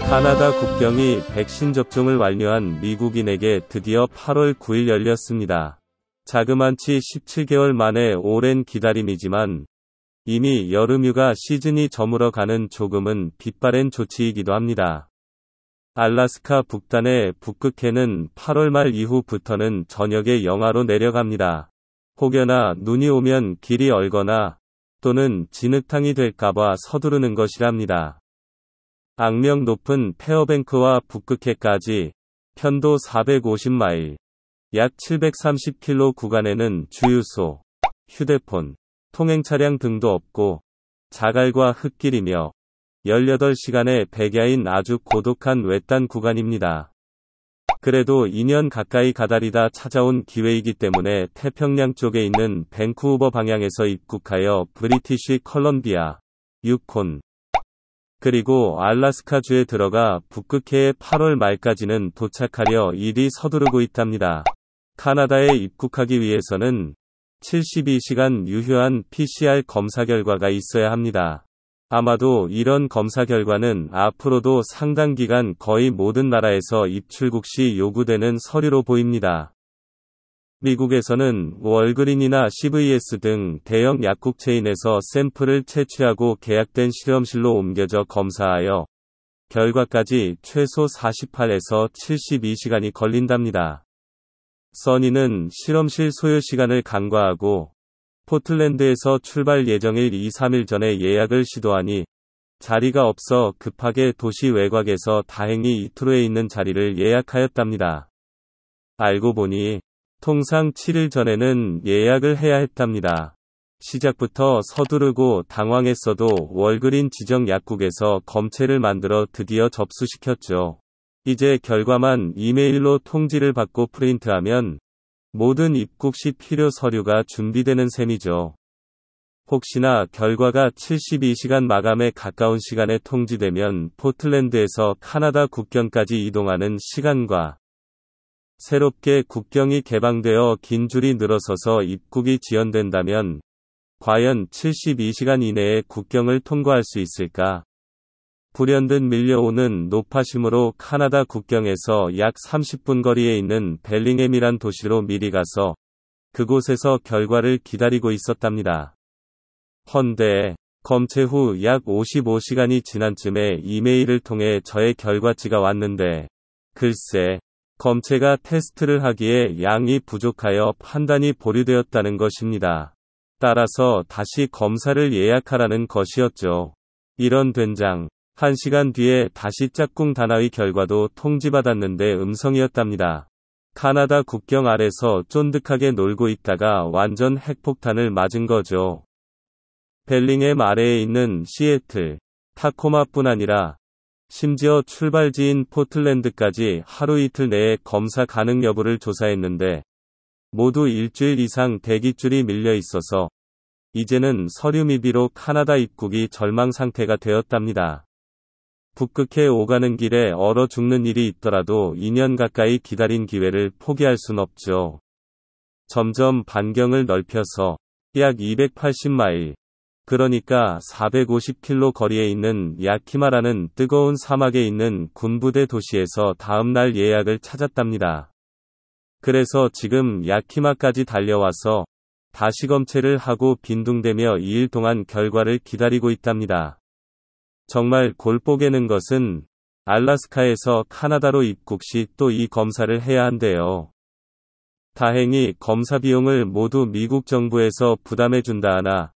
카나다 국경이 백신 접종을 완료한 미국인에게 드디어 8월 9일 열렸습니다. 자그만치 17개월 만에 오랜 기다림이지만 이미 여름휴가 시즌이 저물어가는 조금은 빛바랜 조치이기도 합니다. 알래스카 북단의 북극해는 8월 말 이후부터는 저녁에 영하로 내려갑니다. 혹여나 눈이 오면 길이 얼거나 또는 진흙탕이 될까봐 서두르는 것이랍니다. 악명 높은 페어뱅크와 북극해까지 편도 450마일, 약 730km 구간에는 주유소, 휴대폰, 통행차량 등도 없고 자갈과 흙길이며 18시간의 백야인 아주 고독한 외딴 구간입니다. 그래도 2년 가까이 가다리다 찾아온 기회이기 때문에 태평양 쪽에 있는 밴쿠버 방향에서 입국하여 브리티시 컬럼비아, 유콘, 그리고 알래스카주에 들어가 북극해에 8월 말까지는 도착하려 일이 서두르고 있답니다. 카나다에 입국하기 위해서는 72시간 유효한 PCR 검사 결과가 있어야 합니다. 아마도 이런 검사 결과는 앞으로도 상당 기간 거의 모든 나라에서 입출국 시 요구되는 서류로 보입니다. 미국에서는 월그린이나 CVS 등 대형 약국 체인에서 샘플을 채취하고 계약된 실험실로 옮겨져 검사하여 결과까지 최소 48에서 72시간이 걸린답니다. 써니는 실험실 소요 시간을 간과하고 포틀랜드에서 출발 예정일 2-3일 전에 예약을 시도하니 자리가 없어 급하게 도시 외곽에서 다행히 이틀 후에 있는 자리를 예약하였답니다. 알고 보니 통상 7일 전에는 예약을 해야 했답니다. 시작부터 서두르고 당황했어도 월그린 지정 약국에서 검체를 만들어 드디어 접수시켰죠. 이제 결과만 이메일로 통지를 받고 프린트하면 모든 입국 시 필요 서류가 준비되는 셈이죠. 혹시나 결과가 72시간 마감에 가까운 시간에 통지되면 포틀랜드에서 카나다 국경까지 이동하는 시간과 새롭게 국경이 개방되어 긴 줄이 늘어서서 입국이 지연된다면 과연 72시간 이내에 국경을 통과할 수 있을까? 불현듯 밀려오는 노파심으로 카나다 국경에서 약 30분 거리에 있는 벨링햄이란 도시로 미리 가서 그곳에서 결과를 기다리고 있었답니다. 헌데 검체 후 약 55시간이 지난 쯤에 이메일을 통해 저의 결과지가 왔는데 글쎄, 검체가 테스트를 하기에 양이 부족하여 판단이 보류되었다는 것입니다. 따라서 다시 검사를 예약하라는 것이었죠. 이런 된장. 1시간 뒤에 다시 짝꿍 다나의 결과도 통지받았는데 음성이었답니다. 카나다 국경 아래서 쫀득하게 놀고 있다가 완전 핵폭탄을 맞은 거죠. 벨링햄 아래에 있는 시애틀, 타코마뿐 아니라 심지어 출발지인 포틀랜드까지 하루 이틀 내에 검사 가능 여부를 조사했는데 모두 일주일 이상 대기줄이 밀려 있어서 이제는 서류 미비로 카나다 입국이 절망 상태가 되었답니다. 북극해 오가는 길에 얼어 죽는 일이 있더라도 2년 가까이 기다린 기회를 포기할 순 없죠. 점점 반경을 넓혀서 약 280마일, 그러니까 450km 거리에 있는 야키마라는 뜨거운 사막에 있는 군부대 도시에서 다음날 예약을 찾았답니다. 그래서 지금 야키마까지 달려와서 다시 검체를 하고 빈둥대며 2일 동안 결과를 기다리고 있답니다. 정말 골보게는 것은 알래스카에서 카나다로 입국 시 또 이 검사를 해야 한대요. 다행히 검사 비용을 모두 미국 정부에서 부담해준다 하나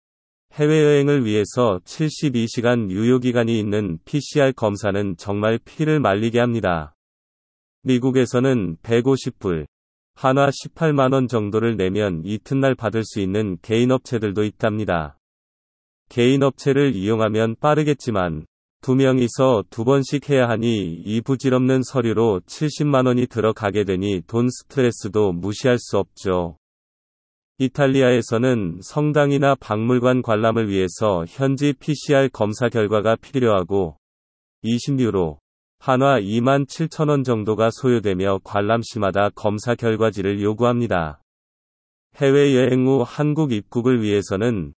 해외여행을 위해서 72시간 유효기간이 있는 PCR 검사는 정말 피를 말리게 합니다. 미국에서는 150불, 한화 18만원 정도를 내면 이튿날 받을 수 있는 개인 업체들도 있답니다. 개인 업체를 이용하면 빠르겠지만 2명이서 2번씩 해야 하니 이 부질없는 서류로 70만원이 들어가게 되니 돈 스트레스도 무시할 수 없죠. 이탈리아에서는 성당이나 박물관 관람을 위해서 현지 PCR 검사 결과가 필요하고 20유로, 한화 27,000원 정도가 소요되며 관람 시마다 검사 결과지를 요구합니다. 해외여행 후 한국 입국을 위해서는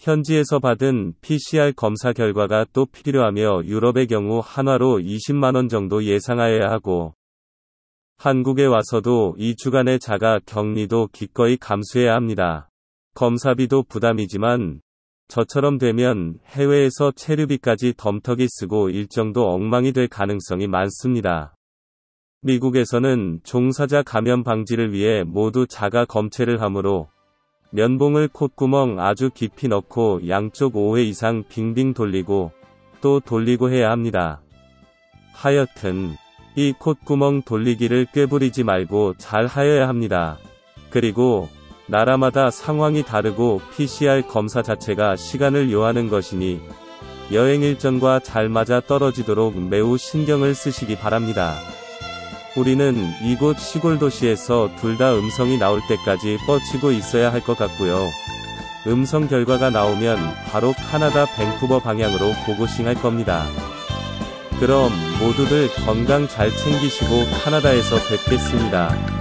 현지에서 받은 PCR 검사 결과가 또 필요하며 유럽의 경우 한화로 20만원 정도 예상하여야 하고 한국에 와서도 2주간의 자가 격리도 기꺼이 감수해야 합니다. 검사비도 부담이지만 저처럼 되면 해외에서 체류비까지 덤터기 쓰고 일정도 엉망이 될 가능성이 많습니다. 미국에서는 종사자 감염 방지를 위해 모두 자가 검체를 하므로 면봉을 콧구멍 아주 깊이 넣고 양쪽 5회 이상 빙빙 돌리고 또 돌리고 해야 합니다. 하여튼 이 콧구멍 돌리기를 꾀부리지 말고 잘 하여야 합니다. 그리고 나라마다 상황이 다르고 PCR 검사 자체가 시간을 요하는 것이니 여행 일정과 잘 맞아 떨어지도록 매우 신경을 쓰시기 바랍니다. 우리는 이곳 시골 도시에서 둘 다 음성이 나올 때까지 뻗치고 있어야 할 것 같고요. 음성 결과가 나오면 바로 카나다 밴쿠버 방향으로 고고싱할 겁니다. 그럼 모두들 건강 잘 챙기시고 카나다에서 뵙겠습니다.